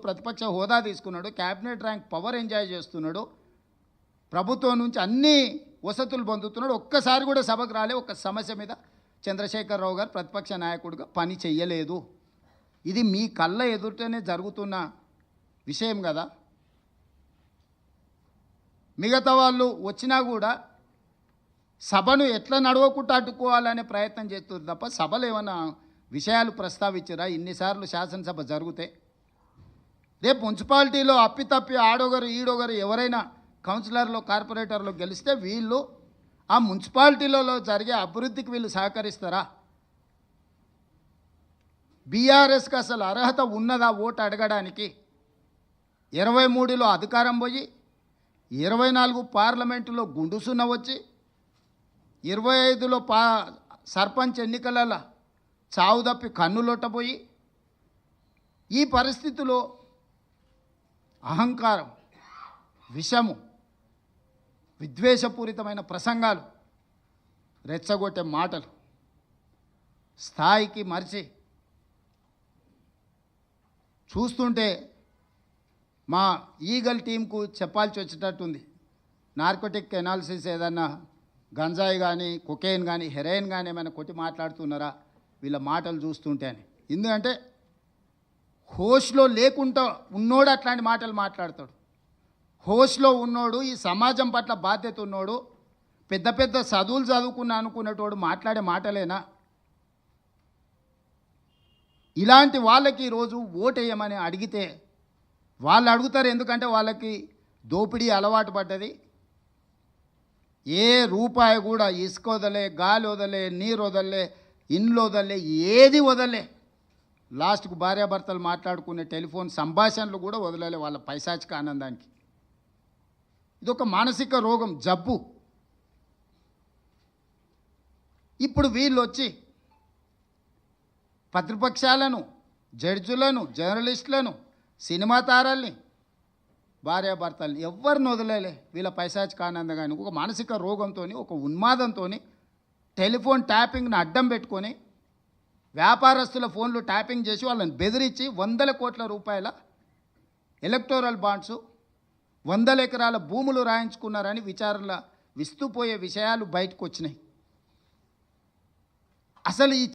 ప్రతిపక్ష హోదా తీసుకున్నాడు, క్యాబినెట్ ర్యాంక్ పవర్ ఎంజాయ్ చేస్తున్నాడు, ప్రభుత్వం నుంచి అన్ని వసతులు పొందుతున్నాడు. ఒక్కసారి కూడా సభకు రాలే. ఒక సమస్య మీద చంద్రశేఖరరావు గారు ప్రతిపక్ష నాయకుడిగా పని చెయ్యలేదు. ఇది మీ కళ్ళ ఎదుటనే జరుగుతున్న విషయం కదా. మిగతా వాళ్ళు వచ్చినా కూడా సభను ఎట్లా నడవకుండా అడ్డుకోవాలనే ప్రయత్నం చేస్తారు తప్ప సభలో ఏమైనా విషయాలు ప్రస్తావించారా? ఇన్నిసార్లు శాసనసభ జరిగితే రేపు మున్సిపాలిటీలో అప్పితప్పి ఆడొగరు ఈడొగరు ఎవరైనా కౌన్సిలర్లు కార్పొరేటర్లు గెలిస్తే వీళ్ళు ఆ మున్సిపాలిటీలలో జరిగే అభివృద్ధికి వీళ్ళు సహకరిస్తారా? బీఆర్ఎస్కి అసలు అర్హత ఉన్నదా ఓటు అడగడానికి? 23లో అధికారం పోయి 24 పార్లమెంటులో గుండుసున్న వచ్చి 25లో సర్పంచ్ ఎన్నికలలో చావు తప్పి కన్నులొట్టపోయి ఈ పరిస్థితిలో అహంకారం, విషము, విద్వేషపూరితమైన ప్రసంగాలు, రెచ్చగొట్టే మాటలు స్థాయికి మరిచి చూస్తుంటే మా ఈగల్ టీంకు చెప్పాల్సి వచ్చేటట్టుంది. నార్కోటిక్ ఎనాలిసిస్ ఏదన్నా గంజాయి కానీ కొకేన్ కానీ హెరాయిన్ కానీ ఏమైనా కొట్టి మాట్లాడుతున్నారా వీళ్ళ మాటలు చూస్తుంటే అని. ఎందుకంటే హోష్లో లేకుండా ఉన్నోడు అట్లాంటి మాటలు మాట్లాడతాడు. హోష్లో ఉన్నోడు, ఈ సమాజం పట్ల బాధ్యత ఉన్నోడు, పెద్ద పెద్ద చదువులు అనుకునేటోడు మాట్లాడే మాటలేనా? ఇలాంటి వాళ్ళకి ఈరోజు ఓటేయమని అడిగితే వాళ్ళు అడుగుతారు. ఎందుకంటే వాళ్ళకి దోపిడీ అలవాటు పడ్డది. ఏ రూపాయి కూడా ఇసుక వదలే, గాలి వదలే, నీరు వదలే, ఇండ్లు వదలే, ఏది వదలే. లాస్ట్కు భార్యాభర్తలు మాట్లాడుకునే టెలిఫోన్ సంభాషణలు కూడా వదలలే వాళ్ళ పైశాచిక ఆనందానికి. ఇదొక మానసిక రోగం, జబ్బు. ఇప్పుడు వీళ్ళు వచ్చి ప్రతిపక్షాలను, జడ్జులను, జర్నలిస్టులను, సినిమా తారల్ని, భార్యాభర్తల్ని ఎవరిని వదిలేలే వీళ్ళ పైశాచిక ఆనందంగాని. ఒక మానసిక రోగంతో, ఒక ఉన్మాదంతో టెలిఫోన్ ట్యాపింగ్ని అడ్డం పెట్టుకొని వ్యాపారస్తుల ఫోన్లు ట్యాపింగ్ చేసి వాళ్ళని బెదిరించి 100 కోట్ల రూపాయల ఎలక్టోరల్ బాండ్స్, 100 ఎకరాల భూములు రాయించుకున్నారని విచారణల విస్తుపోయే విషయాలు బయటకు వచ్చినాయి. అసలు ఈ